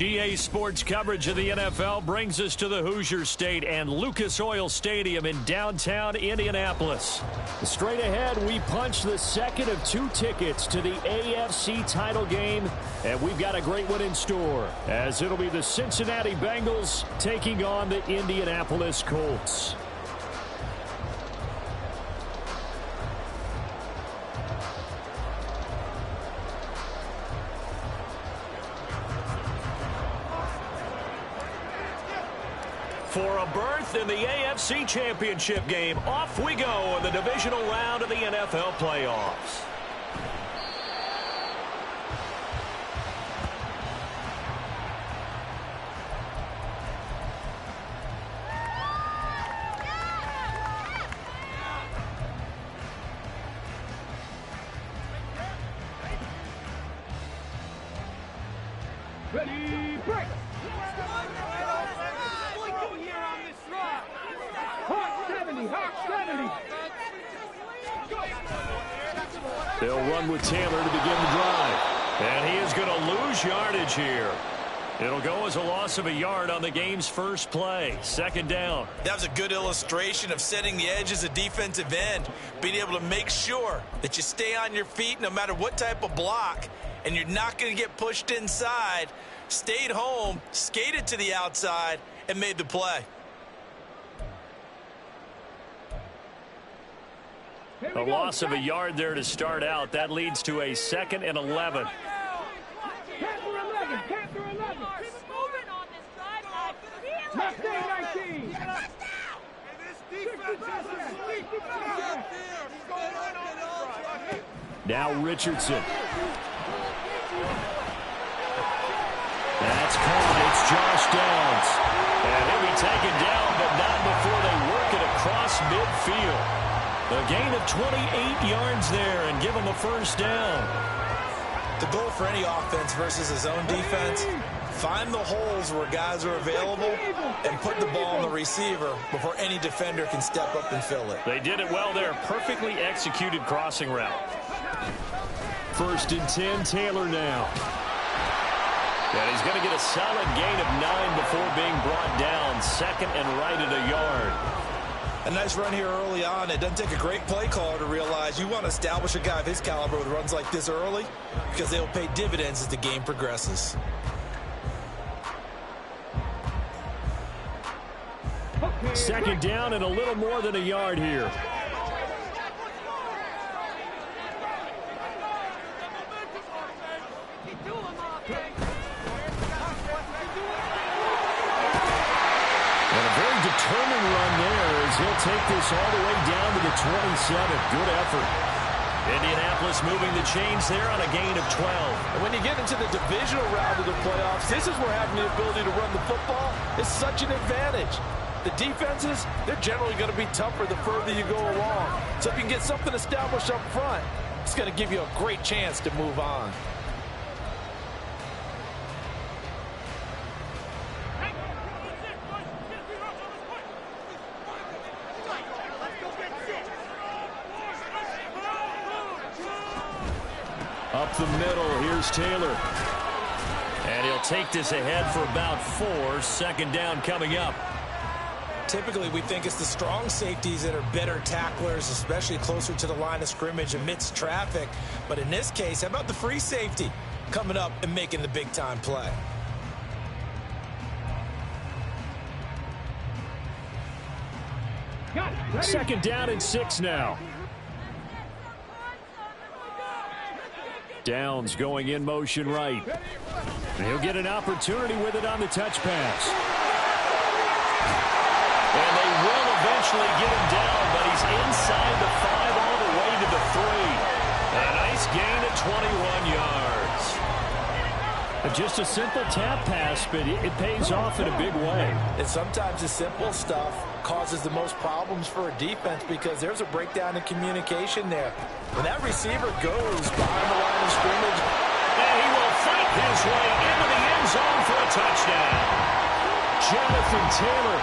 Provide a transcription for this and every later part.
EA Sports coverage of the NFL brings us to the Hoosier State and Lucas Oil Stadium in downtown Indianapolis. Straight ahead, we punch the second of 2 tickets to the AFC title game, and we've got a great one in store, as it'll be the Cincinnati Bengals taking on the Indianapolis Colts. For a berth in the AFC Championship game, off we go in the divisional round of the NFL playoffs. Ready, break! They'll run with Taylor to begin the drive. And he is going to lose yardage here. It'll go as a loss of a yard on the game's first play. Second down. That was a good illustration of setting the edge as a defensive end. Being able to make sure that you stay on your feet no matter what type of block. And you're not going to get pushed inside. Stayed home, skated to the outside, and made the play. A loss of a yard there to start out. That leads to a 2nd and 11. Now Richardson. That's caught. It's Josh Downs. And he'll be taken down, but not before they work it across midfield. A gain of 28 yards there and give him the first down. The goal for any offense versus his own defense, find the holes where guys are available and put the ball on the receiver before any defender can step up and fill it. They did it well there. Perfectly executed crossing route. 1st and 10, Taylor now. And he's going to get a solid gain of 9 before being brought down. 2nd and right at a yard. A nice run here early on. It doesn't take a great play caller to realize you want to establish a guy of his caliber with runs like this early because they'll pay dividends as the game progresses. Second down and a little more than a yard here. Determined run there as he'll take this all the way down to the 27. Good effort. Indianapolis moving the chains there on a gain of 12. And when you get into the divisional round of the playoffs, this is where having the ability to run the football is such an advantage. The defenses, they're generally going to be tougher the further you go along. So if you can get something established up front, it's going to give you a great chance to move on. Up the middle, here's Taylor. And he'll take this ahead for about 4. 2nd down coming up. Typically, we think it's the strong safeties that are better tacklers, especially closer to the line of scrimmage amidst traffic. But in this case, how about the free safety coming up and making the big-time play? Second down and 6 now. Downs going in motion right. And he'll get an opportunity with it on the touch pass. And they will eventually get him down, but he's inside the 5 all the way to the 3. A nice gain of 21 yards. Just a simple tap pass, but it pays off in a big way. And sometimes the simple stuff causes the most problems for a defense because there's a breakdown in communication there. When that receiver goes behind the line of scrimmage, and he will fight his way into the end zone for a touchdown. Jonathan Taylor,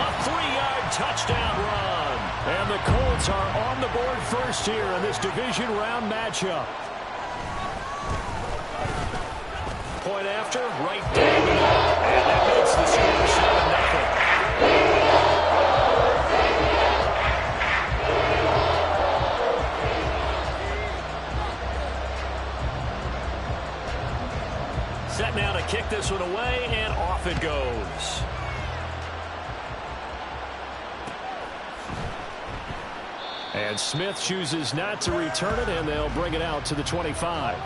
a 3-yard touchdown run. And the Colts are on the board first here in this division round matchup. point after, right down the middle. And that makes the score 7-0. Set now to kick this one away, and off it goes. And Smith chooses not to return it, and they'll bring it out to the 25.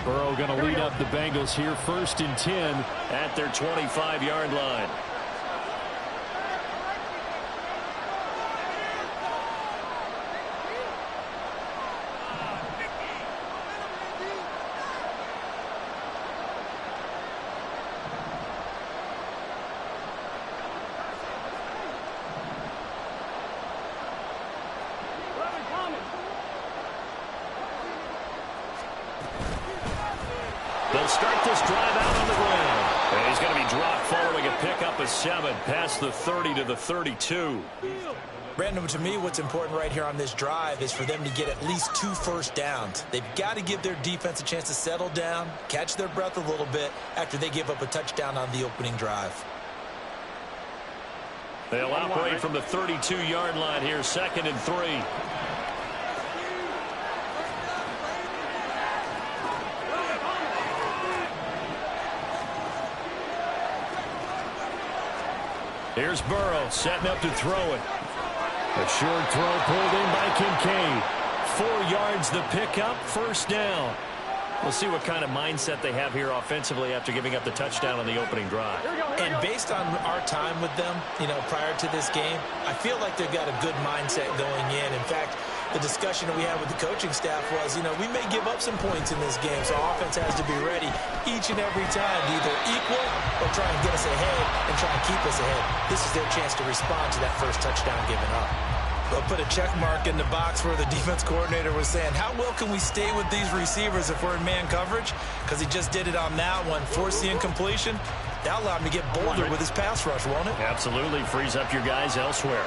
Burrow going to lead up the Bengals here, 1st and 10 at their 25-yard line. They'll start this drive out on the ground. And he's going to be dropped following a pickup of 7 past the 30 to the 32. Brandon, to me, what's important right here on this drive is for them to get at least 2 first downs. They've got to give their defense a chance to settle down, catch their breath a little bit after they give up a touchdown on the opening drive. They'll operate from the 32-yard line here, 2nd and 3. Here's Burrow setting up to throw it. A short throw pulled in by Kincaid. 4 yards the pickup, 1st down. We'll see what kind of mindset they have here offensively after giving up the touchdown on the opening drive. And based on our time with them, prior to this game, I feel like they've got a good mindset going in. In fact, the discussion that we had with the coaching staff was, we may give up some points in this game, so offense has to be ready each and every time to either equal or try and get us ahead and try and keep us ahead. This is their chance to respond to that first touchdown given up. They'll put a check mark in the box where the defense coordinator was saying, how well can we stay with these receivers if we're in man coverage? Because he just did it on that one, forced the incompletion. That allowed him to get bolder with his pass rush, won't it? Absolutely. Frees up your guys elsewhere.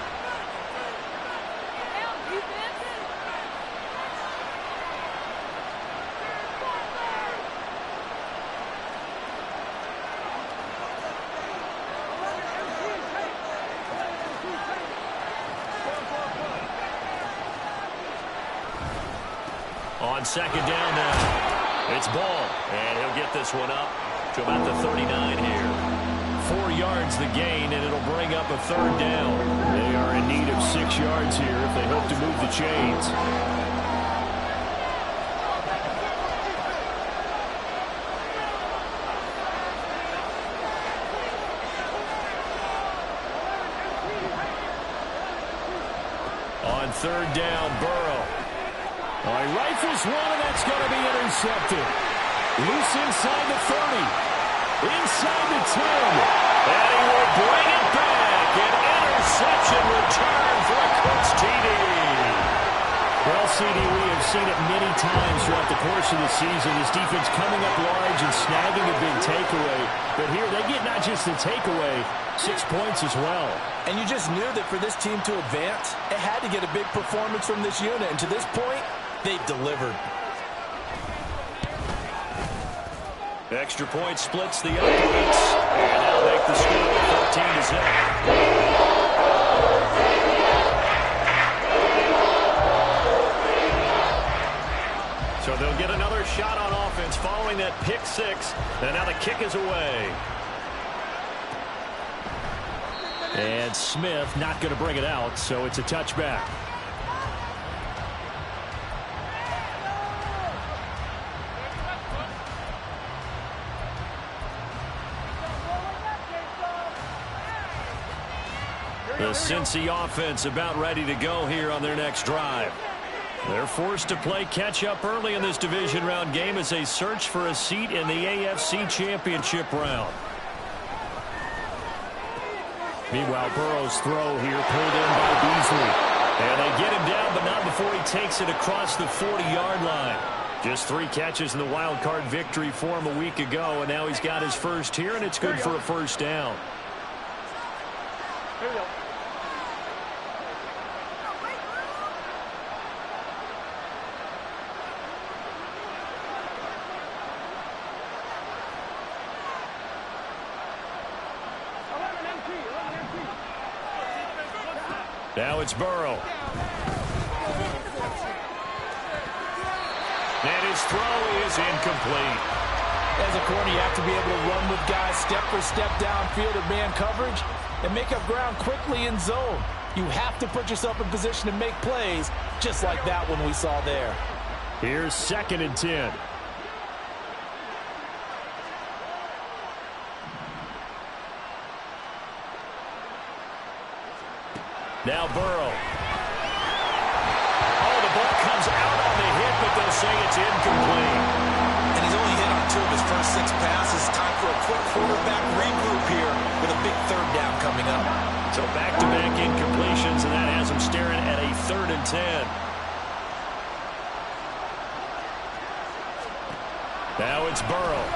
On 2nd down now, it's Ball, and he'll get this one up to about the 39 here. 4 yards the gain, and it'll bring up a 3rd down. They are in need of 6 yards here if they hope to move the chains. On 3rd down, Burrow. He rifles one, and that's going to be intercepted. Loose inside the 30. Inside the 10. And he will bring it back. An interception return for a Colts TD. Well, CD, we have seen it many times throughout the course of the season. This defense coming up large and snagging a big takeaway. But here they get not just the takeaway, 6 points as well. And you just knew that for this team to advance, it had to get a big performance from this unit. And to this point, they've delivered. Extra point splits the opponents. And they'll make the score 13-0. So they'll get another shot on offense following that pick 6. And now the kick is away. And Smith not going to bring it out, so it's a touchback. The Cincy offense about ready to go here on their next drive. They're forced to play catch-up early in this division round game as they search for a seat in the AFC Championship round. Meanwhile, Burrow's throw here pulled in by Beasley. And they get him down, but not before he takes it across the 40-yard line. Just 3 catches in the wild card victory for him a week ago, and now he's got his first here, and it's good for a first down. Here we go. Now it's Burrow. And his throw is incomplete. As a corner, you have to be able to run with guys step for step downfield at man coverage and make up ground quickly in zone. You have to put yourself in position to make plays, just like that one we saw there. Here's 2nd and 10. Now Burrow. Oh, the ball comes out on the hit, but they'll say it's incomplete. And he's only hit on 2 of his first 6 passes. Time for a quick quarterback regroup here with a big 3rd down coming up. So back-to-back incompletions, and that has him staring at a 3rd and 10. Now it's Burrow.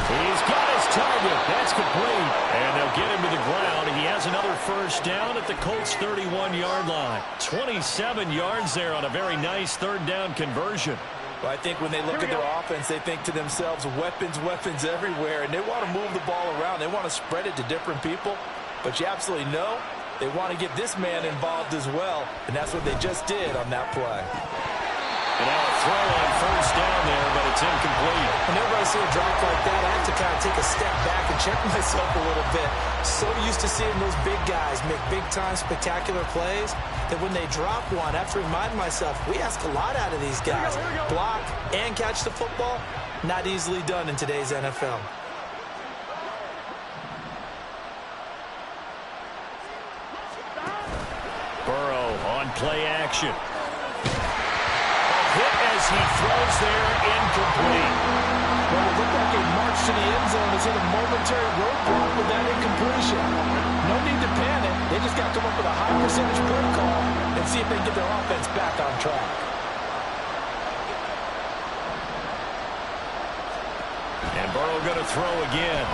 He's got his target. That's complete. And they'll get him to the ground. He has another first down at the Colts' 31-yard line. 27 yards there on a very nice 3rd down conversion. Well, I think when they look at their offense, they think to themselves, weapons, weapons everywhere, and they want to move the ball around. They want to spread it to different people. But you absolutely know they want to get this man involved as well, and that's what they just did on that play. And now a throw on first down there, but it's incomplete. Whenever I see a drop like that, I have to kind of take a step back and check myself a little bit. So used to seeing those big guys make big-time spectacular plays that when they drop one, I have to remind myself, we ask a lot out of these guys. Block and catch the football, not easily done in today's NFL. Burrow on play action. Hit as he throws there, incomplete. Well, it looked like a march to the end zone has hit a momentary roadblock with that incompletion. No need to panic. They just got to come up with a high percentage play call and see if they can get their offense back on track. And Burrow going to throw again.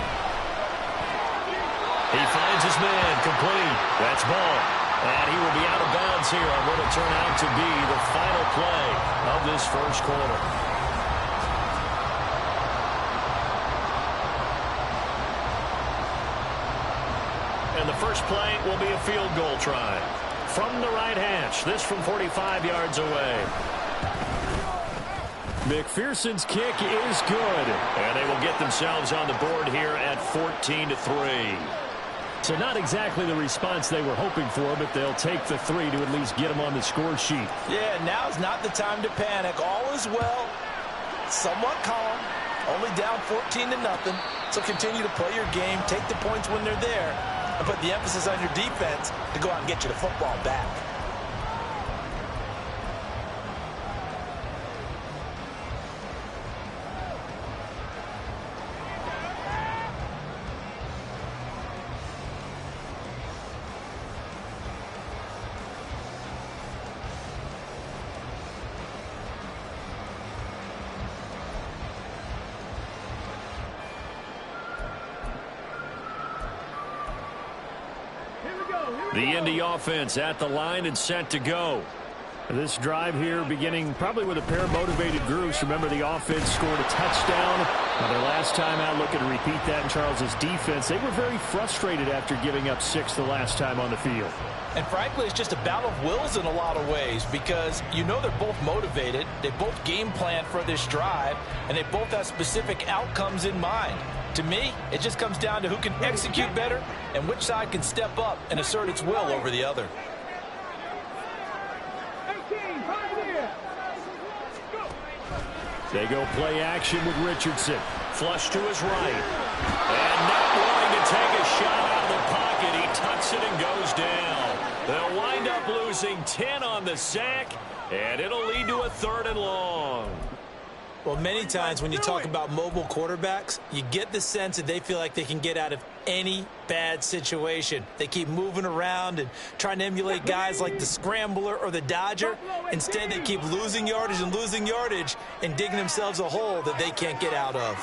He finds his man, complete. That's ball. And he will be out of bounds here on what will turn out to be the final play of this first quarter. And the first play will be a field goal try. From the right hash, this from 45 yards away. McPherson's kick is good. And they will get themselves on the board here at 14-3. So not exactly the response they were hoping for, but they'll take the 3 to at least get them on the score sheet. Yeah, now's not the time to panic. All is well. Somewhat calm. Only down 14-0. So continue to play your game, take the points when they're there, and put the emphasis on your defense to go out and get you the football back. The Indy offense at the line and set to go. This drive here beginning probably with a pair of motivated groups. Remember, the offense scored a touchdown. Their last time out, looking to repeat that in Charles's defense. They were very frustrated after giving up 6 the last time on the field. And frankly, it's just a battle of wills in a lot of ways because you know they're both motivated. They both game plan for this drive, and they both have specific outcomes in mind. To me, it just comes down to who can execute better and which side can step up and assert its will over the other. They go play action with Richardson. Flush to his right. And not willing to take a shot out of the pocket. He tucks it and goes down. They'll wind up losing 10 on the sack, and it'll lead to a 3rd and long. Well, many times when you talk about mobile quarterbacks, you get the sense that they feel like they can get out of any bad situation. They keep moving around and trying to emulate guys like the Scrambler or the Dodger. Instead, they keep losing yardage and digging themselves a hole that they can't get out of.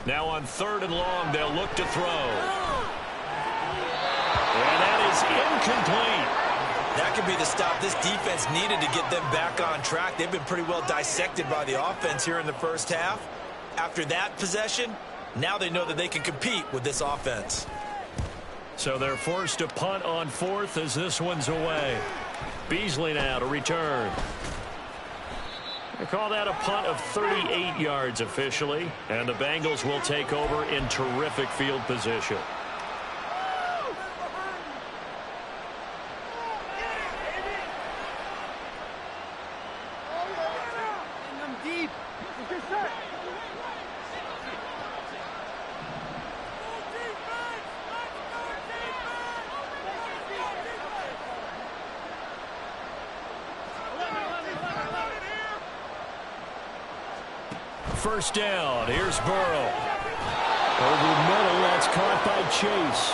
Now on 3rd and long, they'll look to throw. And that is incomplete. That could be the stop this defense needed to get them back on track. They've been pretty well dissected by the offense here in the first half. After that possession, now they know that they can compete with this offense. So they're forced to punt on 4th as this one's away. Beasley now to return. They call that a punt of 38 yards officially, and the Bengals will take over in terrific field position. First down. Here's Burrow. Over the middle. That's caught by Chase.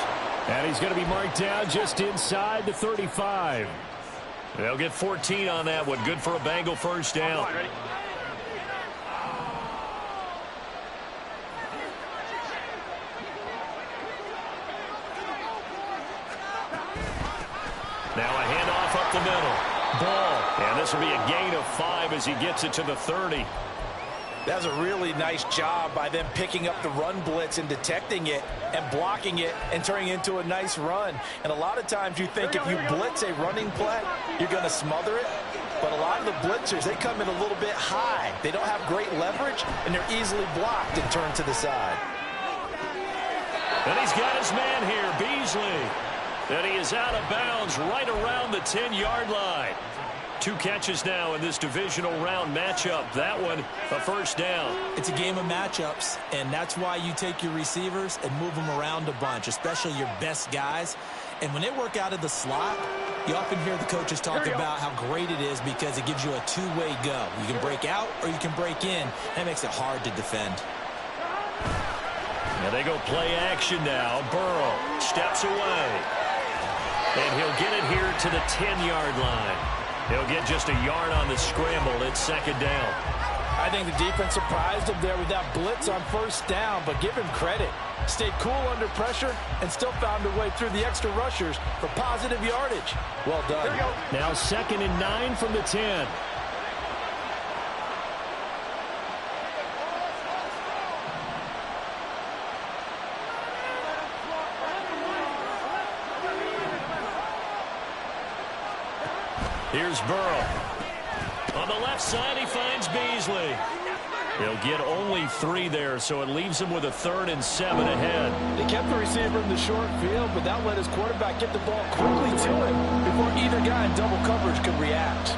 And he's going to be marked down just inside the 35. They'll get 14 on that one. Good for a Bengal first down. Now a handoff up the middle. Ball. And this will be a gain of 5 as he gets it to the 30. That's a really nice job by them picking up the run blitz and detecting it and blocking it and turning it into a nice run. And a lot of times you think if you blitz a running play, you're going to smother it. But a lot of the blitzers, they come in a little bit high. They don't have great leverage, and they're easily blocked and turned to the side. And he's got his man here, Beasley. And he is out of bounds right around the 10-yard line. 2 catches now in this divisional round matchup. That one, a first down. It's a game of matchups, and that's why you take your receivers and move them around a bunch, especially your best guys. And when they work out of the slot, you often hear the coaches talk about how great it is because it gives you a two-way go. You can break out or you can break in. That makes it hard to defend. Now they go play action now. Burrow steps away. And he'll get it here to the 10-yard line. He'll get just a yard on the scramble. It's second down. I think the defense surprised him there with that blitz on first down, but give him credit. Stayed cool under pressure and still found a way through the extra rushers for positive yardage. Well done. Now 2nd and 9 from the 10. Here's Burrow. On the left side, he finds Beasley. He'll get only 3 there, so it leaves him with a 3rd and 7 ahead. They kept the receiver in the short field, but that let his quarterback get the ball quickly to him before either guy in double coverage could react.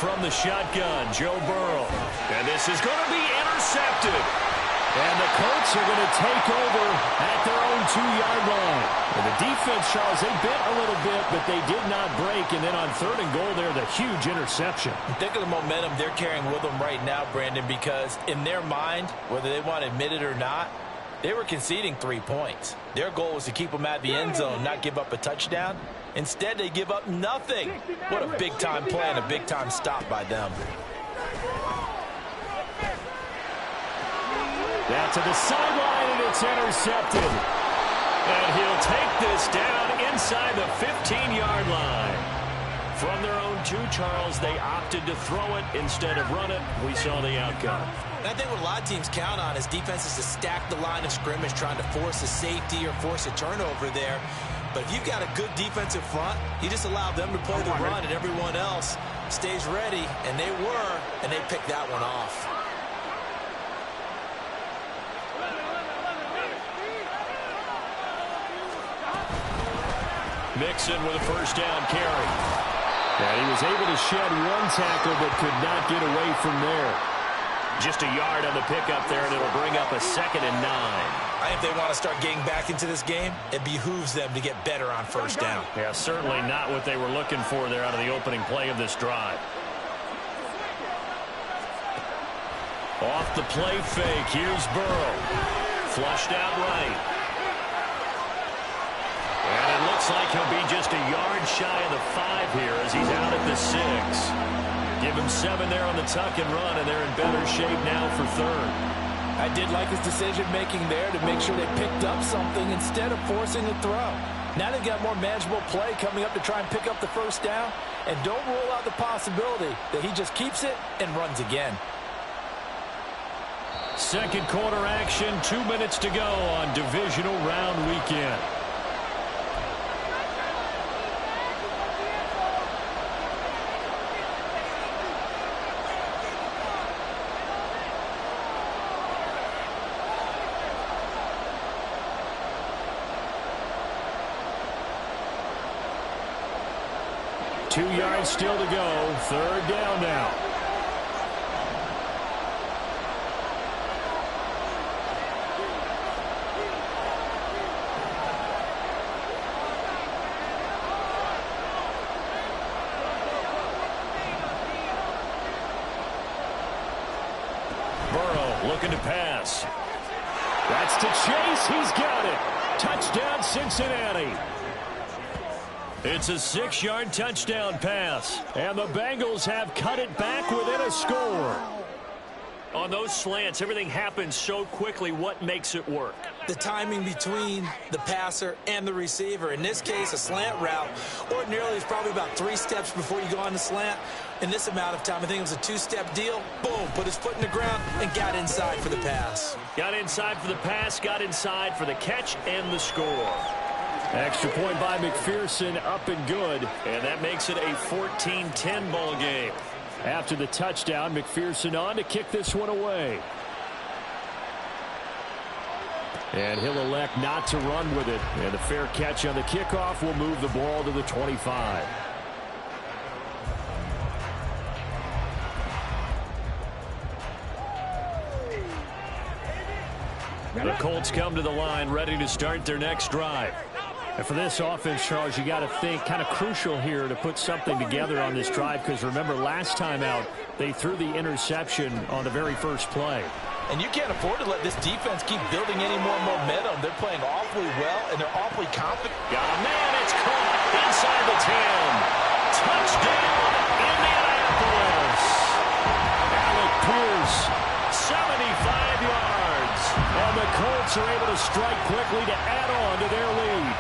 From the shotgun, Joe Burrow. And this is going to be intercepted. And the Colts are going to take over at their own 2-yard line. And the defense, Charles, they bit a little bit, but they did not break. And then on 3rd and goal there, the huge interception. Think of the momentum they're carrying with them right now, Brandon, because in their mind, whether they want to admit it or not, they were conceding 3 points. Their goal was to keep them at the end zone, not give up a touchdown. Instead, they give up nothing. What a big-time play and a big-time stop by them. Down to the sideline, and it's intercepted. And he'll take this down inside the 15-yard line. From their own 2, Charles, they opted to throw it instead of run it. We saw the outcome. And I think what a lot of teams count on is defenses to stack the line of scrimmage, trying to force a safety or force a turnover there. But if you've got a good defensive front, you just allow them to play the run, and everyone else stays ready, and they were, and they picked that one off. Mixon with a first down carry. And he was able to shed one tackle but could not get away from there. Just a yard on the pickup there, and it'll bring up a 2nd and 9. I think they want to start getting back into this game. It behooves them to get better on first down. Yeah, certainly not what they were looking for there out of the opening play of this drive. Off the play fake, here's Burrow. Flushed out right. And it looks like he'll be just a yard shy of the 5 here as he's out at the 6. Give him 7 there on the tuck and run, and they're in better shape now for 3rd. I did like his decision-making there to make sure they picked up something instead of forcing a throw. Now they've got more manageable play coming up to try and pick up the first down, and don't rule out the possibility that he just keeps it and runs again. Second quarter action, 2 minutes to go on divisional round weekend. Two yards still to go. 3rd down now. Burrow looking to pass. That's to Chase. He's got it. Touchdown, Cincinnati. It's a 6-yard touchdown pass, and the Bengals have cut it back within a score. On those slants, everything happens so quickly. What makes it work? The timing between the passer and the receiver. In this case, a slant route ordinarily is probably about 3 steps before you go on the slant. In this amount of time, I think it was a 2-step deal. Boom, put his foot in the ground and got inside for the pass. Got inside for the pass, got inside for the catch and the score. Extra point by McPherson, up and good, and that makes it a 14-10 ball game. After the touchdown, McPherson on to kick this one away. And he'll elect not to run with it, and the fair catch on the kickoff will move the ball to the 25. The Colts come to the line ready to start their next drive. And for this offense, Charles, you got to think kind of crucial here to put something together on this drive, because remember last time out they threw the interception on the very first play. And you can't afford to let this defense keep building any more momentum. They're playing awfully well, and they're awfully confident. Got a man, it's caught inside the 10. Touchdown, Indianapolis. Alec Pierce, 75 yards. And the Colts are able to strike quickly to add on to their lead.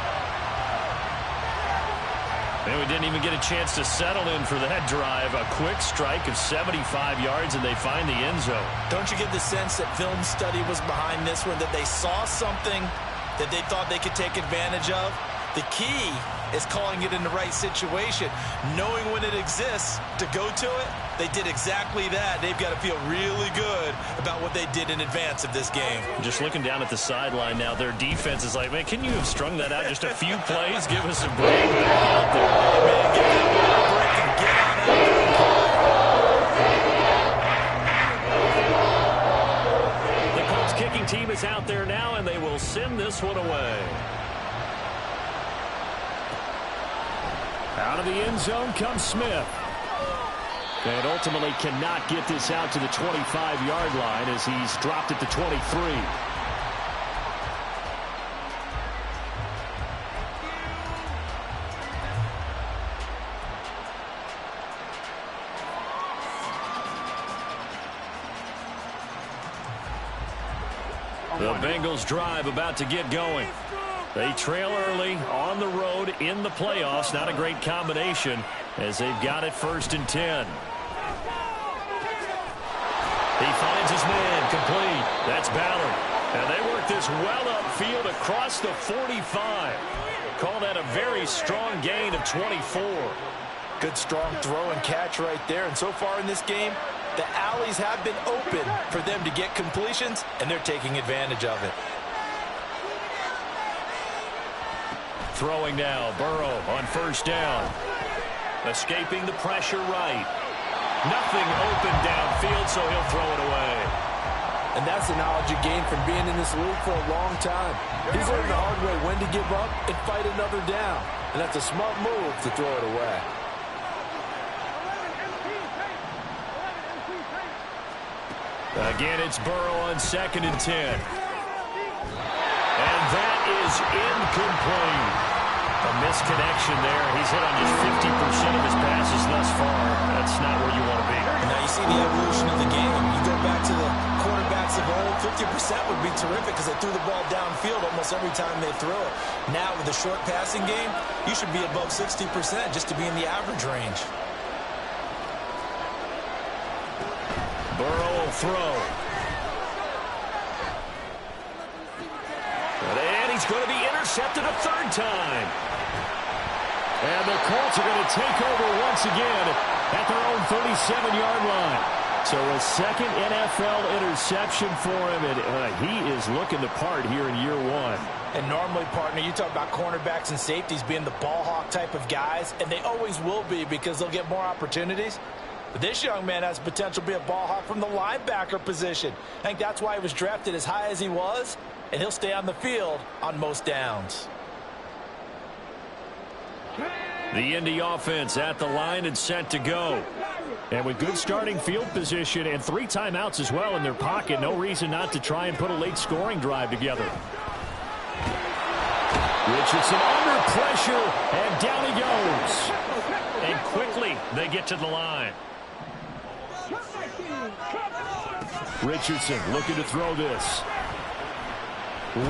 And we didn't even get a chance to settle in for that drive. A quick strike of 75 yards, and they find the end zone. Don't you get the sense that film study was behind this one, that they saw something that they thought they could take advantage of? The key is calling it in the right situation, knowing when it exists to go to it. They did exactly that. They've got to feel really good about what they did in advance of this game. Just looking down at the sideline now, their defense is like, man, can you have strung that out just a few plays? Give us a break back out there. Man, get that ball break and get on out there. The Colts kicking team is out there now, and they will send this one away. Out of the end zone comes Smith. And ultimately cannot get this out to the 25-yard line as he's dropped it to 23. The Bengals drive about to get going. They trail early on the road in the playoffs. Not a great combination as they've got it 1st and 10. He finds his man complete. That's Ballard. And they work this well upfield across the 45. Call that a very strong gain of 24. Good strong throw and catch right there. And so far in this game, the alleys have been open for them to get completions, and they're taking advantage of it. Throwing now, Burrow on first down. Escaping the pressure right. Nothing open downfield, so he'll throw it away. And that's the knowledge you gain from being in this league for a long time. He's learned the hard way when to give up and fight another down. And that's a smart move to throw it away. Again, it's Burrow on 2nd and 10. And that is incomplete. A misconnection there. He's hit on just 50% of his passes thus far. That's not where you want to be. Now you see the evolution of the game. You go back to the quarterbacks of old, 50% would be terrific because they threw the ball downfield almost every time they throw it. Now with the short passing game, you should be above 60% just to be in the average range. Burrow will throw. And he's going to be intercepted a 3rd time. And the Colts are going to take over once again at their own 37-yard line. So a 2nd NFL interception for him, and he is looking the part here in year 1. And normally, partner, you talk about cornerbacks and safeties being the ball hawk type of guys, and they always will be because they'll get more opportunities. But this young man has potential to be a ball hawk from the linebacker position. I think that's why he was drafted as high as he was, and he'll stay on the field on most downs. The Indy offense at the line and set to go. And with good starting field position and 3 timeouts as well in their pocket, no reason not to try and put a late scoring drive together. Richardson under pressure, and down he goes. And quickly they get to the line. Richardson looking to throw this.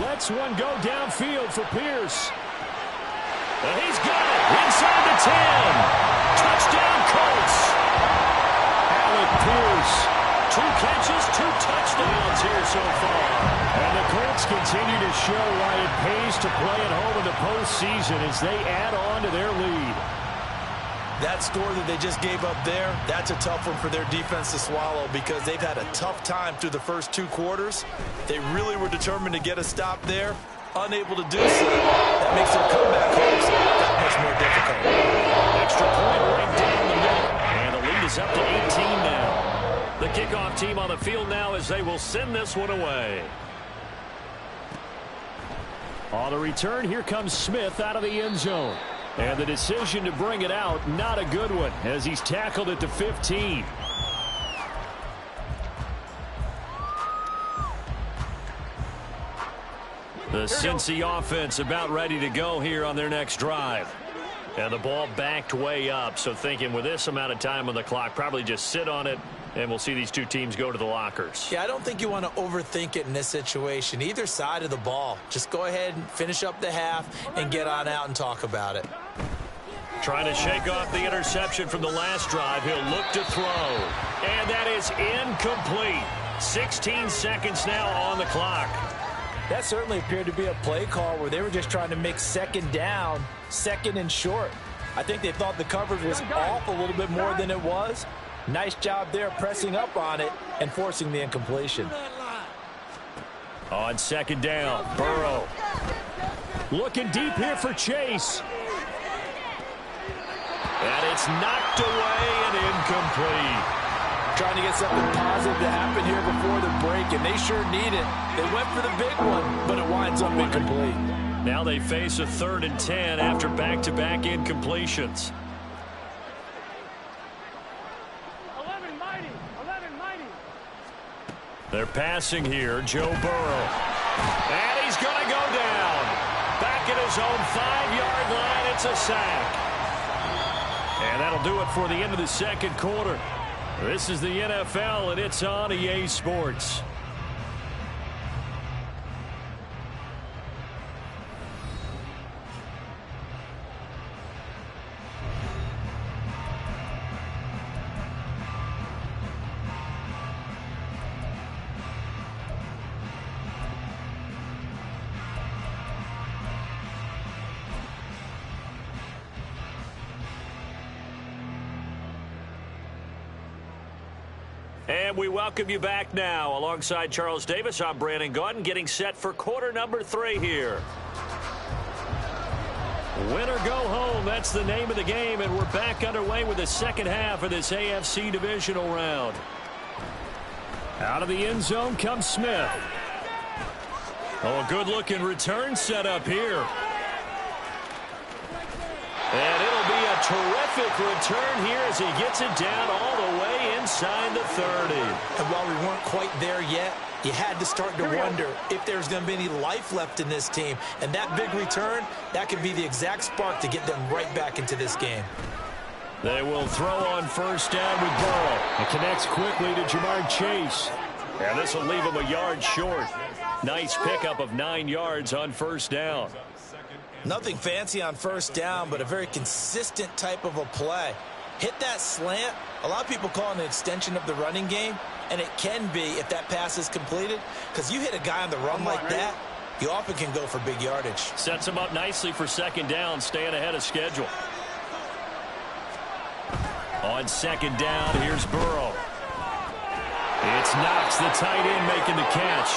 Lets one go downfield for Pierce. And he's got it inside the 10. Touchdown, Colts. Alec Pierce, 2 catches, 2 touchdowns here so far. And the Colts continue to show why it pays to play at home in the postseason as they add on to their lead. That score that they just gave up there, that's a tough one for their defense to swallow because they've had a tough time through the first 2 quarters. They really were determined to get a stop there. Unable to do so. That makes their comeback hopes that much more difficult. Extra point right down the middle. And the lead is up to 18 now. The kickoff team on the field now as they will send this one away. On the return, here comes Smith out of the end zone. And the decision to bring it out, not a good one, as he's tackled at the 15. The Cincy offense about ready to go here on their next drive. And the ball backed way up, so thinking with this amount of time on the clock, probably just sit on it, and we'll see these 2 teams go to the lockers. Yeah, I don't think you want to overthink it in this situation. Either side of the ball. Just go ahead and finish up the half and get on out and talk about it. Trying to shake off the interception from the last drive. He'll look to throw. And that is incomplete. 16 seconds now on the clock. That certainly appeared to be a play call where they were just trying to make 2nd down, 2nd and short. I think they thought the coverage was off a little bit more than it was. Nice job there pressing up on it and forcing the incompletion. On 2nd down, Burrow. Looking deep here for Chase. And it's knocked away and incomplete. Trying to get something positive to happen here before the break, and they sure need it. They went for the big one, but it winds up incomplete. Now they face a 3rd and 10 after back-to-back incompletions. 11 mighty. They're passing here, Joe Burrow. And he's going to go down. Back at his own 5-yard line, it's a sack. And that'll do it for the end of the 2nd quarter. This is the NFL, and it's on EA Sports. And we welcome you back now. Alongside Charles Davis, I'm Brandon Gaudin, getting set for quarter number 3 here. Win or go home, that's the name of the game, and we're back underway with the second half of this AFC divisional round. Out of the end zone comes Smith. Oh, a good-looking return set up here. And it'll be a terrific return here as he gets it down all the way inside the 30. And while we weren't quite there yet, you had to start to wonder if there's going to be any life left in this team. And that big return, that could be the exact spark to get them right back into this game. They will throw on first down with Burrow. It connects quickly to Jamar Chase. And this will leave him a yard short. Nice pickup of 9 yards on first down. Nothing fancy on first down, but a very consistent type of a play. Hit that slant. A lot of people call it an extension of the running game, and it can be if that pass is completed, because you hit a guy on the run like that, you often can go for big yardage. Sets him up nicely for second down, staying ahead of schedule. On second down, here's Burrow. It's Knox, the tight end, making the catch.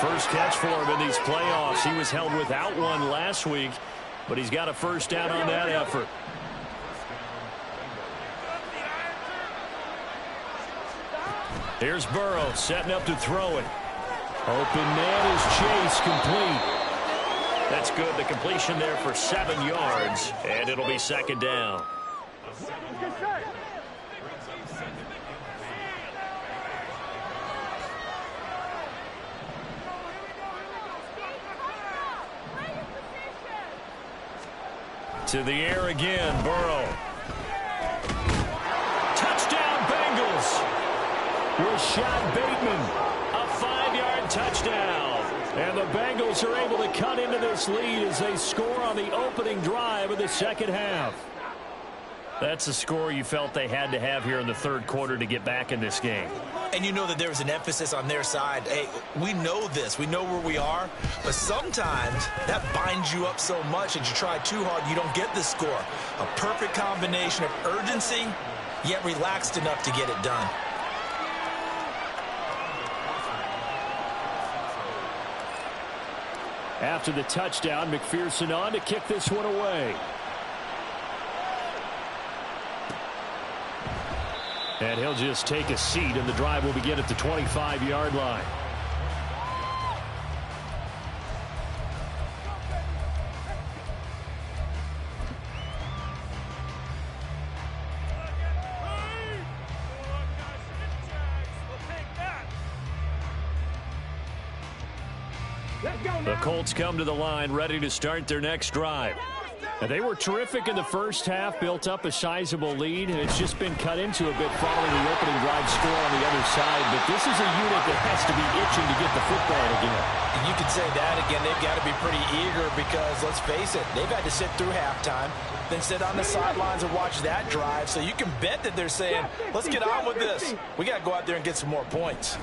First catch for him in these playoffs. He was held without one last week, but he's got a first down on that effort. Here's Burrow setting up to throw it. Open man is Chase, complete. That's good. The completion there for 7 yards, and it'll be second down. To the air again, Burrow. Touchdown, Bengals. Rashad Bateman, a 5-yard touchdown. And the Bengals are able to cut into this lead as they score on the opening drive of the second half. That's a score you felt they had to have here in the third quarter to get back in this game. And you know that there was an emphasis on their side. Hey, we know this. We know where we are. But sometimes that binds you up so much that you try too hard, you don't get the score. A perfect combination of urgency, yet relaxed enough to get it done. After the touchdown, McPherson on to kick this one away. And he'll just take a seat, and the drive will begin at the 25-yard line. The Colts come to the line, ready to start their next drive. And they were terrific in the first half, built up a sizable lead, and it's just been cut into a bit following the opening drive score on the other side. But this is a unit that has to be itching to get the football again. You could say that again. They've got to be pretty eager because, let's face it, they've had to sit through halftime, then sit on the sidelines and watch that drive. So you can bet that they're saying, let's get on with this. We got to go out there and get some more points.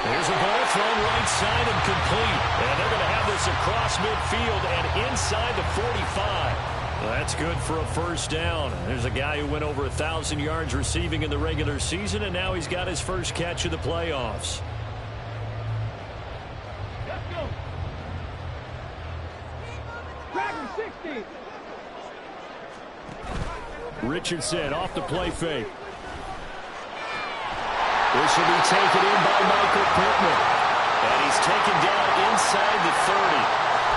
There's a ball thrown right side and complete. And they're going to have this across midfield and inside the 45. Well, that's good for a first down. There's a guy who went over 1,000 yards receiving in the regular season, and now he's got his first catch of the playoffs. Let's go. Dragon 60. Richardson off the play fake. This will be taken in by Michael Pittman. And he's taken down inside the 30.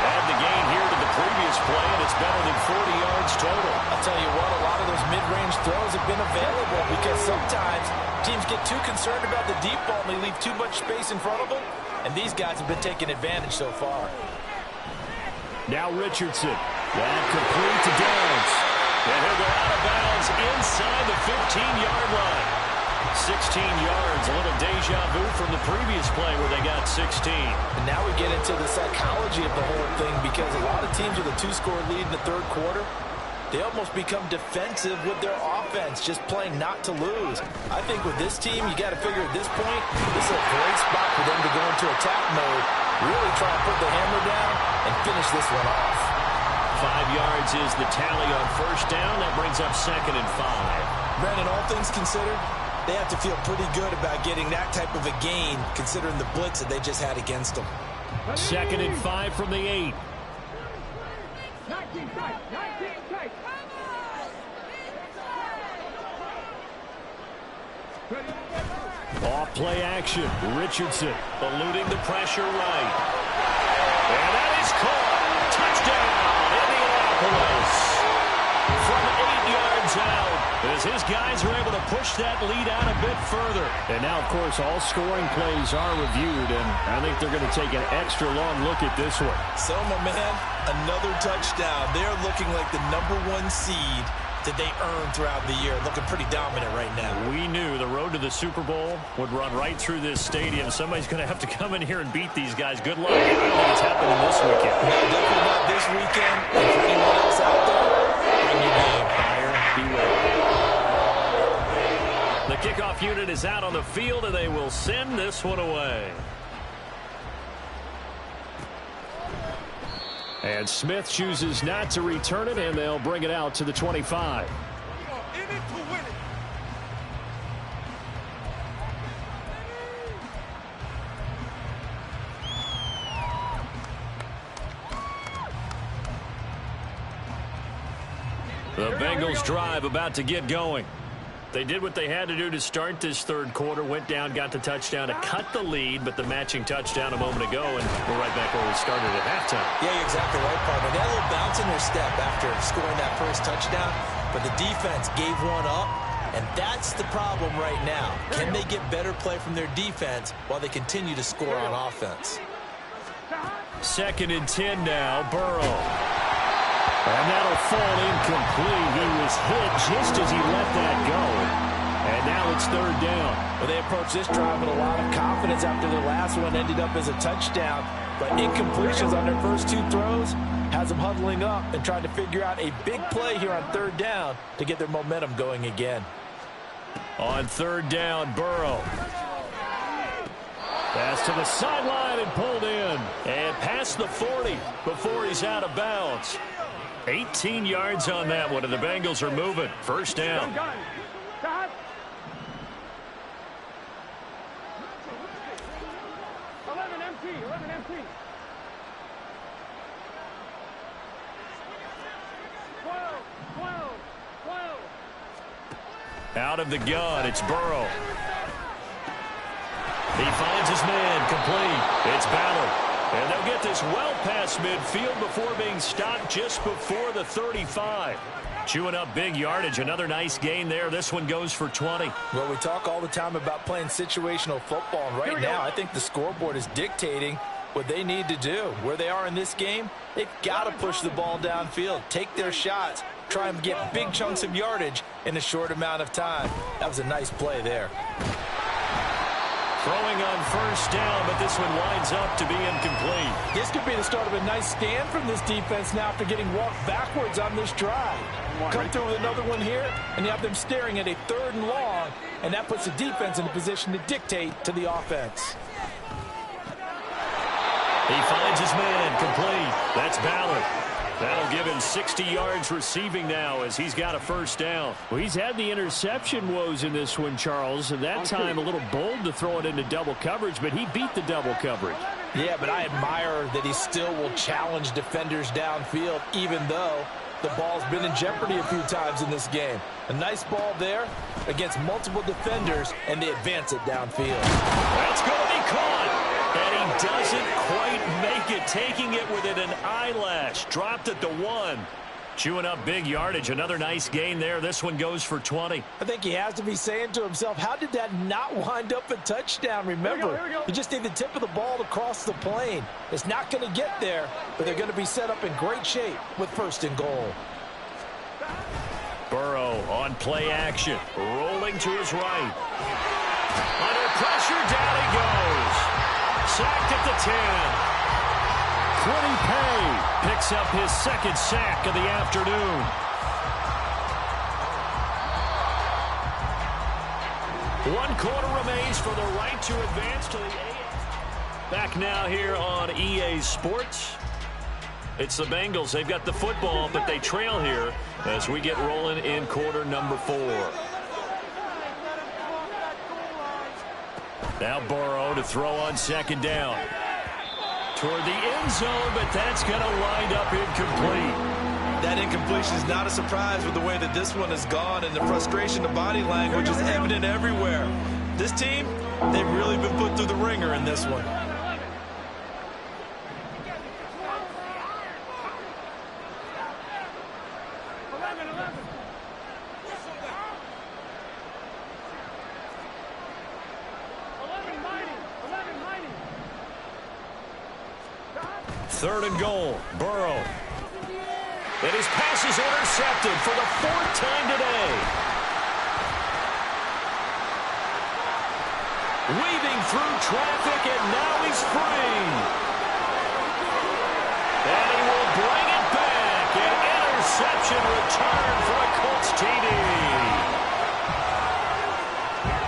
Add the gain here to the previous play, and it's better than 40 yards total. I'll tell you what, a lot of those mid-range throws have been available because sometimes teams get too concerned about the deep ball and they leave too much space in front of them. And these guys have been taking advantage so far. Now Richardson. That complete to Downs. And he'll go out of bounds inside the 15-yard line. 16 yards, a little deja vu from the previous play where they got 16. And now we get into the psychology of the whole thing because a lot of teams with a 2-score lead in the third quarter, they almost become defensive with their offense, just playing not to lose. I think with this team, you got to figure at this point, this is a great spot for them to go into attack mode, really try to put the hammer down and finish this one off. 5 yards is the tally on first down. That brings up 2nd and 5. Brandon, all things considered, they have to feel pretty good about getting that type of a gain, considering the blitz that they just had against them. Second and 5 from the 8. 19 tight. 19 tight. Off play action. Richardson eluding the pressure right. And that is caught. Touchdown, Indianapolis. From 8 yards out, as his guys are able to push that lead out a bit further. And now, of course, all scoring plays are reviewed, and I think they're going to take an extra long look at this one. So, my man, another touchdown. They're looking like the #1 seed that they earned throughout the year. Looking pretty dominant right now. We knew the road to the Super Bowl would run right through this stadium. Somebody's going to have to come in here and beat these guys. Good luck. I don't think it's happening this weekend. No, definitely not this weekend. And for anyone else out there, bring your game. Buyer beware. The kickoff unit is out on the field, and they will send this one away. And Smith chooses not to return it, and they'll bring it out to the 25. The Bengals drive about to get going. They did what they had to do to start this third quarter, went down, got the touchdown to cut the lead, but the matching touchdown a moment ago, and we're right back where we started at halftime. Yeah, you're exactly right, partner. They had a little bounce in their step after scoring that first touchdown, but the defense gave one up, and that's the problem right now. Can they get better play from their defense while they continue to score on offense? Second and 10 now, Burrow. And that'll fall incomplete. He was hit just as he let that go. And now it's third down. Well, they approached this drive with a lot of confidence after their last one ended up as a touchdown. But incompletions on their first 2 throws has them huddling up and trying to figure out a big play here on third down to get their momentum going again. On third down, Burrow. Pass to the sideline and pulled in. And past the 40 before he's out of bounds. 18 yards on that one, and the Bengals are moving. First down. 11 empty. 11 empty. 12. Out of the gun, it's Burrow. He finds his man, complete. It's Ballard. And they'll get this well past midfield before being stopped just before the 35. Chewing up big yardage. Another nice gain there. This one goes for 20. Well, we talk all the time about playing situational football. And right now, I think the scoreboard is dictating what they need to do. Where they are in this game, they've got to push the ball downfield, take their shots, try and get big chunks of yardage in a short amount of time. That was a nice play there. Throwing on first down, but this one winds up to be incomplete. This could be the start of a nice stand from this defense now after getting walked backwards on this drive. Come through with another one here, and you have them staring at a 3rd and long, and that puts the defense in a position to dictate to the offense. He finds his man, complete. That's Ballard. That'll give him 60 yards receiving now as he's got a first down. Well, he's had the interception woes in this one, Charles, and that time a little bold to throw it into double coverage, but he beat the double coverage. Yeah, but I admire that he still will challenge defenders downfield, even though the ball's been in jeopardy a few times in this game. A nice ball there against multiple defenders, and they advance it downfield. That's going to be caught. And he doesn't quite make it, taking it within an eyelash. Dropped at the 1. Chewing up big yardage. Another nice gain there. This one goes for 20. I think he has to be saying to himself, how did that not wind up a touchdown? Remember, you just need the tip of the ball to cross the plane. It's not going to get there, but they're going to be set up in great shape with 1st and goal. Burrow on play action. Rolling to his right. Under pressure, down he goes. Sacked at the 10. Quiddy Pay picks up his 2nd sack of the afternoon. One quarter remains for the right to advance to the AFC. Back now here on EA Sports. It's the Bengals. They've got the football, but they trail here as we get rolling in quarter number 4. Now Burrow to throw on 2nd down. toward the end zone, but that's going to wind up incomplete. That incompletion is not a surprise with the way that this one has gone, and the frustration, the body language is evident everywhere. This team, they've really been put through the ringer in this one. Third and goal, Burrow. And his pass is intercepted for the fourth time today. Weaving through traffic, and now he's free. And he will bring it back. An interception return for a Colts TD.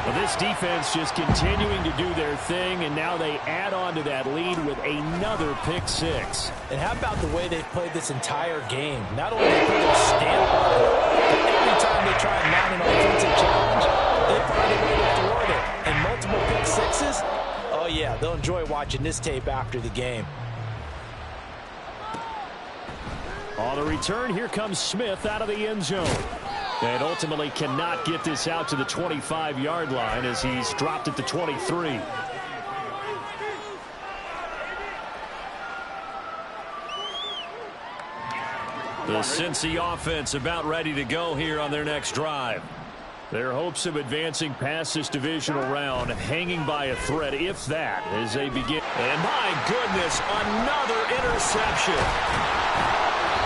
Well, this defense just continuing to do their thing, and now they add on to that lead with another pick six. And how about the way they've played this entire game? Not only do they put their stamp on it, but every time they try and mount an offensive challenge, they find a way to thwart it. And multiple pick sixes, oh yeah, they'll enjoy watching this tape after the game. On the return, here comes Smith out of the end zone. And ultimately cannot get this out to the 25-yard line as he's dropped at the 23. The Cincy offense about ready to go here on their next drive. Their hopes of advancing past this divisional round hanging by a thread, if that, as they begin. And my goodness, another interception.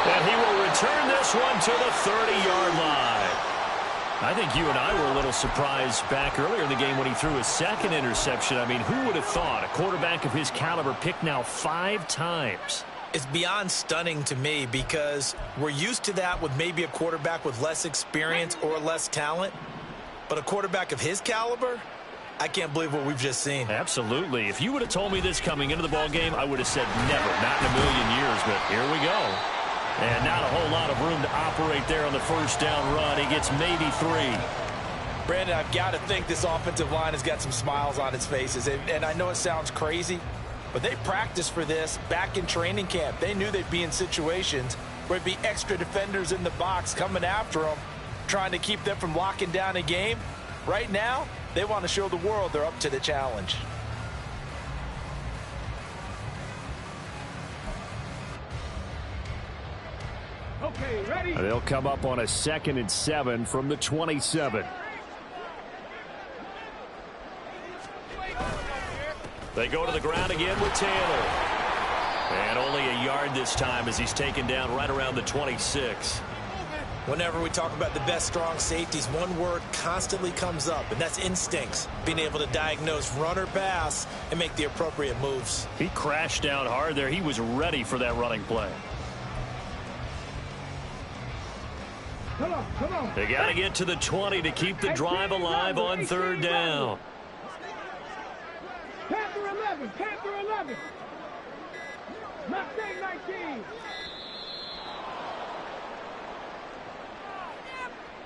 And he will return this one to the 30-yard line. I think you and I were a little surprised back earlier in the game when he threw his second interception. I mean, who would have thought a quarterback of his caliber picked now 5 times? It's beyond stunning to me because we're used to that with maybe a quarterback with less experience or less talent. But a quarterback of his caliber, I can't believe what we've just seen. Absolutely. If you would have told me this coming into the ballgame, I would have said never, not in a million years. But here we go. And not a whole lot of room to operate there on the first down run. He gets maybe 3. Brandon, I've got to think this offensive line has got some smiles on its faces. And I know it sounds crazy, but they practiced for this back in training camp. They knew they'd be in situations where it'd be extra defenders in the box coming after them, trying to keep them from locking down a game. Right now, they want to show the world they're up to the challenge. Okay, ready? They'll come up on a 2nd and 7 from the 27. They go to the ground again with Taylor. And only a yard this time as he's taken down right around the 26. Whenever we talk about the best strong safeties, one word constantly comes up, and that's instincts. Being able to diagnose run or pass and make the appropriate moves. He crashed down hard there. He was ready for that running play. Come on. They got to get to the 20 to keep the drive alive on 3rd down. Panther 11. Mustang 19.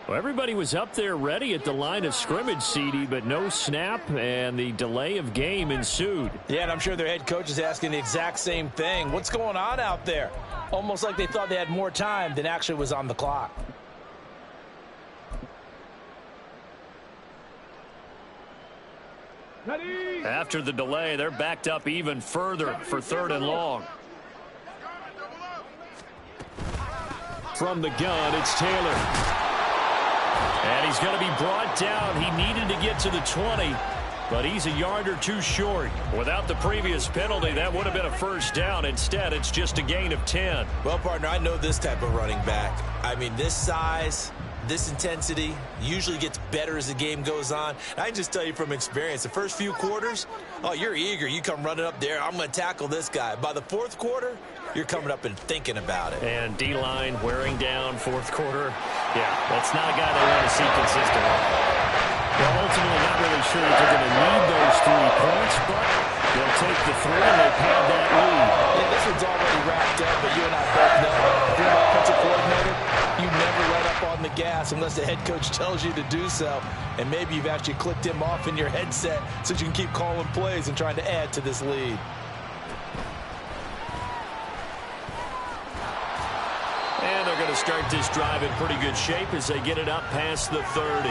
Well, everybody was up there ready at the line of scrimmage, CD, but no snap, and the delay of game ensued. Yeah, and I'm sure their head coach is asking the exact same thing. What's going on out there? Almost like they thought they had more time than actually was on the clock. Ready? After the delay, they're backed up even further for 3rd and long. From the gun, it's Taylor. And he's going to be brought down. He needed to get to the 20, but he's a yard or 2 short. Without the previous penalty, that would have been a first down. Instead, it's just a gain of 10. Well, partner, I know this type of running back. I mean, this size, this intensity usually gets better as the game goes on. I can just tell you from experience, the first few quarters, oh, you're eager. You come running up there, I'm going to tackle this guy. By the 4th quarter, you're coming up and thinking about it. And D-line wearing down 4th quarter. Yeah, that's not a guy they want to see consistently. Well, ultimately, not really sure that they're going to need those 3 points, but they'll take the 3 and they pad that lead. Yeah, this one's already wrapped up, but you and I both know if you're an offensive coordinator, you never let up on the gas unless the head coach tells you to do so. And maybe you've actually clicked him off in your headset so you can keep calling plays and trying to add to this lead. to start this drive in pretty good shape as they get it up past the 30.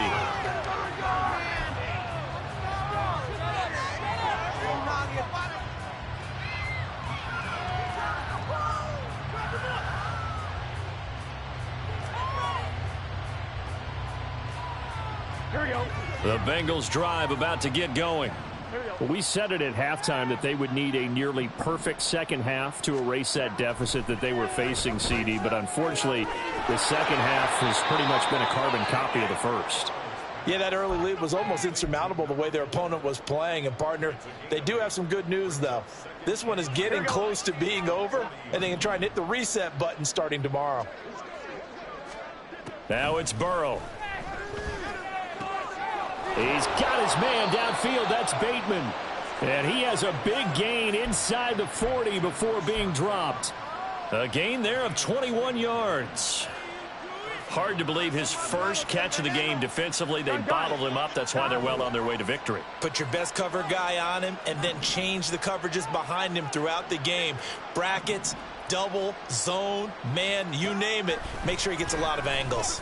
The Bengals drive about to get going. We said it at halftime that they would need a nearly perfect second half to erase that deficit that they were facing, CD. But unfortunately, the second half has pretty much been a carbon copy of the first. Yeah, that early lead was almost insurmountable the way their opponent was playing. And, partner, they do have some good news, though. This one is getting close to being over, and they can try and hit the reset button starting tomorrow. Now it's Burrow. He's got his man downfield. That's Bateman. And he has a big gain inside the 40 before being dropped. A gain there of 21 yards. Hard to believe his first catch of the game defensively. They bottled him up. That's why they're well on their way to victory. Put your best cover guy on him and then change the coverages behind him throughout the game. Brackets, double, zone, man, you name it. Make sure he gets a lot of angles.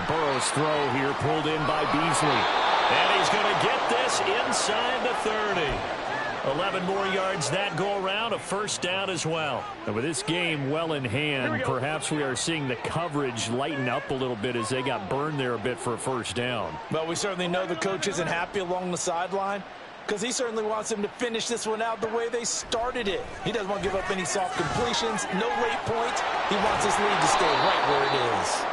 Burrow's throw here pulled in by Beasley. And he's going to get this inside the 30. 11 more yards that go around, a first down as well. And with this game well in hand, perhaps we are seeing the coverage lighten up a little bit as they got burned there a bit for a first down. But we certainly know the coach isn't happy along the sideline because he certainly wants them to finish this one out the way they started it. He doesn't want to give up any soft completions, no late points. He wants his lead to stay right where it is.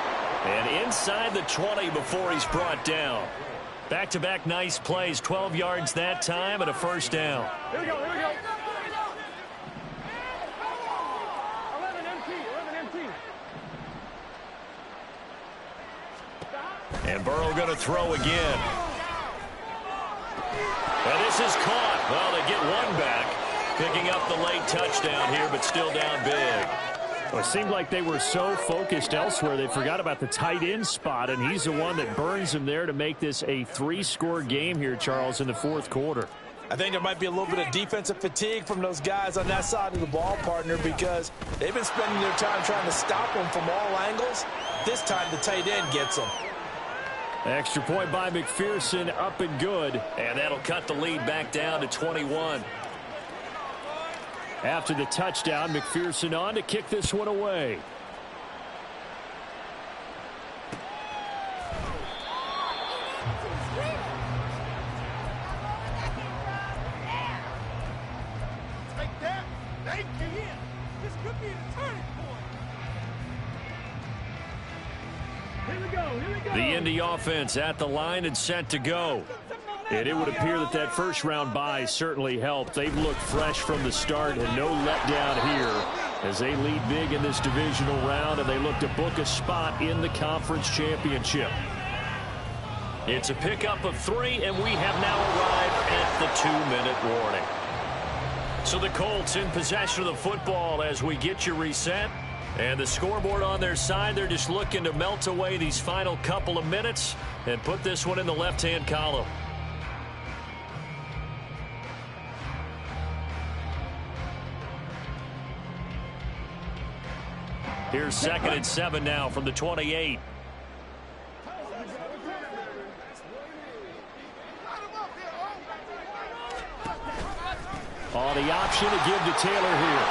And inside the 20 before he's brought down. Back-to-back nice plays, 12 yards that time and a first down. Here we go, here we go. 11 empty. And Burrow going to throw again. And this is caught. Well, they get one back, picking up the late touchdown here, but still down big. Well, it seemed like they were so focused elsewhere they forgot about the tight end spot, and he's the one that burns him there to make this a 3-score game here, Charles, in the fourth quarter. I think there might be a little bit of defensive fatigue from those guys on that side of the ball, partner, because they've been spending their time trying to stop them from all angles. This time the tight end gets them. Extra point by McPherson, up and good. And that'll cut the lead back down to 21. After the touchdown, McPherson on to kick this one away. Take that. Thank you. This could be the turning point. Here we go, here we go. The Indy offense at the line and set to go. And it would appear that that first-round bye certainly helped. They've looked fresh from the start and no letdown here as they lead big in this divisional round, and they look to book a spot in the conference championship. It's a pickup of 3, and we have now arrived at the 2-minute warning. So the Colts in possession of the football as we get you reset. And the scoreboard on their side, they're just looking to melt away these final couple of minutes and put this one in the left-hand column. Here's 2nd and 7 now from the 28. Oh, the option to give to Taylor here.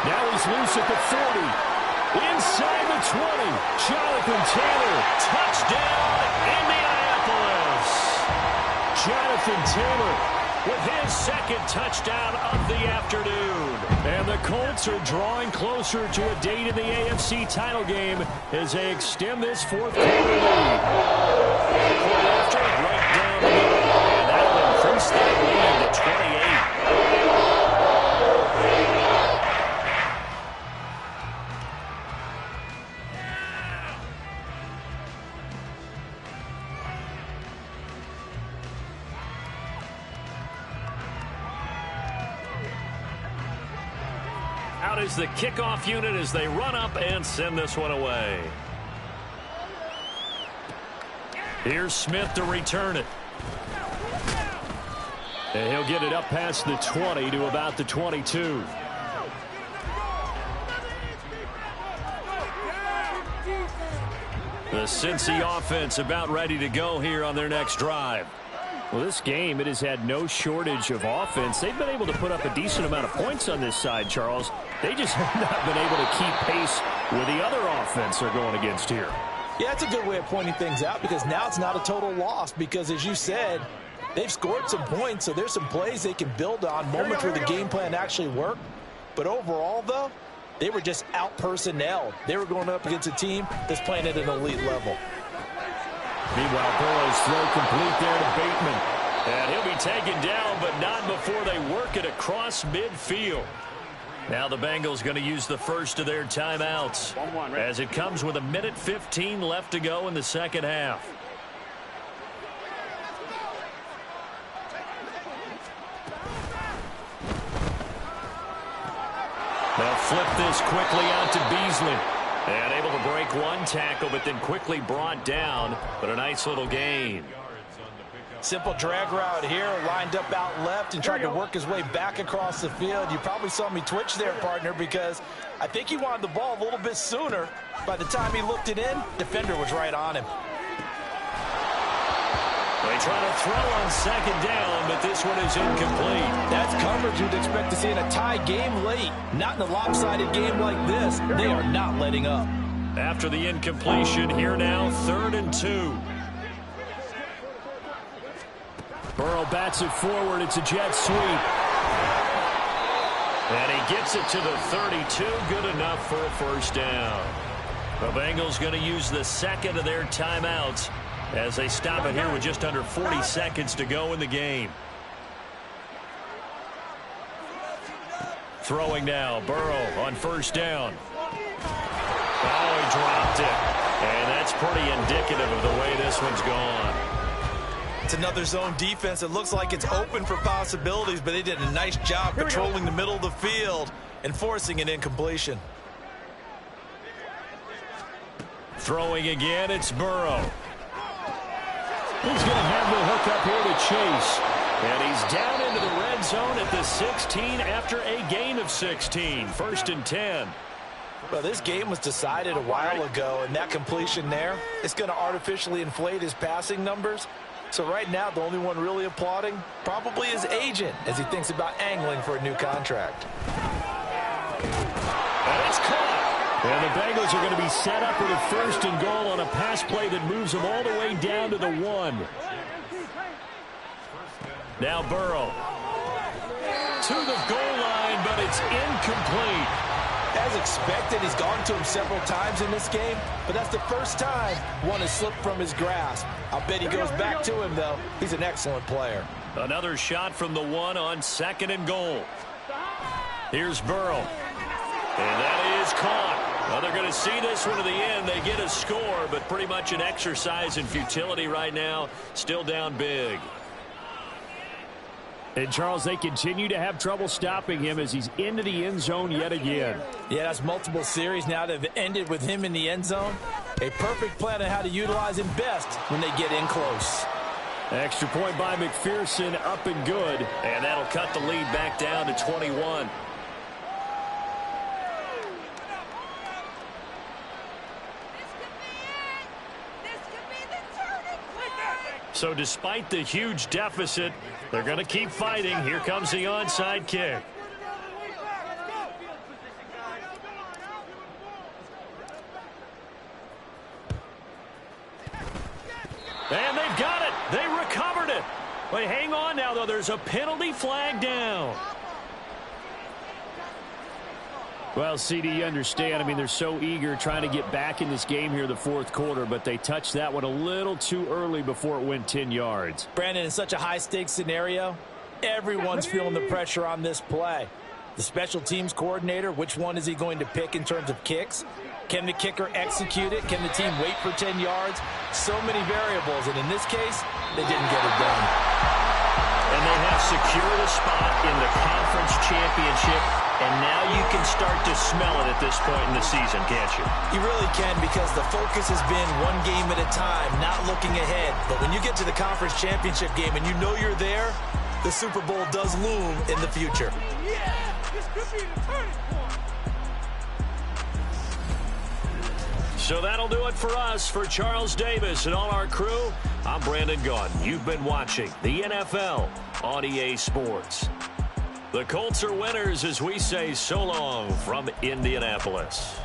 Now he's loose at the 40. Inside the 20. Jonathan Taylor. Touchdown, Indianapolis. Jonathan Taylor with his 2nd touchdown of the afternoon. And the Colts are drawing closer to a date in the AFC title game as they extend this fourth quarter lead. After right down the middle, and that'll increase that lead to 28. Out is the kickoff unit as they run up and send this one away. Here's Smith to return it. And he'll get it up past the 20 to about the 22. The Cincy offense about ready to go here on their next drive. Well, this game, it has had no shortage of offense. They've been able to put up a decent amount of points on this side, Charles. They just have not been able to keep pace with the other offense they're going against here. Yeah, it's a good way of pointing things out because now it's not a total loss because, as you said, they've scored some points, so there's some plays they can build on, moments where the game plan actually worked. But overall, though, they were just out-personnelled. They were going up against a team that's playing at an elite level. Meanwhile, Burrow's throw complete there to Bateman. And he'll be taken down, but not before they work it across midfield. Now the Bengals going to use the first of their timeouts as it comes with 1:15 left to go in the second half. They'll flip this quickly out to Beasley. And able to break one tackle, but then quickly brought down. But a nice little gain. Simple drag route here, lined up out left and tried to work his way back across the field. You probably saw me twitch there, partner, because I think he wanted the ball a little bit sooner. By the time he looked it in, defender was right on him. They try to throw on second down, but this one is incomplete. That's coverage you'd expect to see in a tie game late. Not in a lopsided game like this. They are not letting up. After the incompletion, here now, 3rd and 2. Burrow bats it forward. It's a jet sweep. And he gets it to the 32. Good enough for a first down. The Bengals going to use the second of their timeouts as they stop it here with just under 40 seconds to go in the game. Throwing now, Burrow on first down. Oh, he dropped it. And that's pretty indicative of the way this one's gone. It's another zone defense. It looks like it's open for possibilities, but they did a nice job patrolling the middle of the field and forcing an incompletion. Throwing again, it's Burrow. He's going to have the hook up here to Chase. And he's down into the red zone at the 16 after a gain of 16. 1st and 10. Well, this game was decided a while ago, and that completion there, it's going to artificially inflate his passing numbers. So right now, the only one really applauding probably his agent as he thinks about angling for a new contract. And it's caught. And the Bengals are going to be set up with a 1st and goal on a pass play that moves them all the way down to the 1. Now Burrow to the goal line, but it's incomplete. As expected, he's gone to him several times in this game, but that's the first time one has slipped from his grasp. I'll bet he goes back to him, though. He's an excellent player. Another shot from the 1 on 2nd and goal. Here's Burrow. And that is caught. Well, they're going to see this one to the end. They get a score, but pretty much an exercise in futility right now. Still down big. And, Charles, they continue to have trouble stopping him as he's into the end zone yet again. Yeah, that's multiple series now that have ended with him in the end zone. A perfect plan on how to utilize him best when they get in close. Extra point by McPherson, up and good. And that'll cut the lead back down to 21. So despite the huge deficit, they're going to keep fighting. Here comes the onside kick. And they've got it. They recovered it. But hang on now, though. There's a penalty flag down. Well, CD, you understand. I mean, they're so eager trying to get back in this game here in the 4th quarter, but they touched that one a little too early before it went 10 yards. Brandon, in such a high-stakes scenario, everyone's feeling the pressure on this play. The special teams coordinator, which one is he going to pick in terms of kicks? Can the kicker execute it? Can the team wait for 10 yards? So many variables, and in this case, they didn't get it done. And they have secured a spot in the conference championship, and now you can start to smell it at this point in the season, can't you? You really can, because the focus has been one game at a time, not looking ahead. But when you get to the conference championship game and you know you're there, the Super Bowl does loom in the future. Yeah, this could be the turning point. So that'll do it for us. For Charles Davis and all our crew, I'm Brandon Gaudin. You've been watching the NFL on EA Sports. The Colts are winners as we say so long from Indianapolis.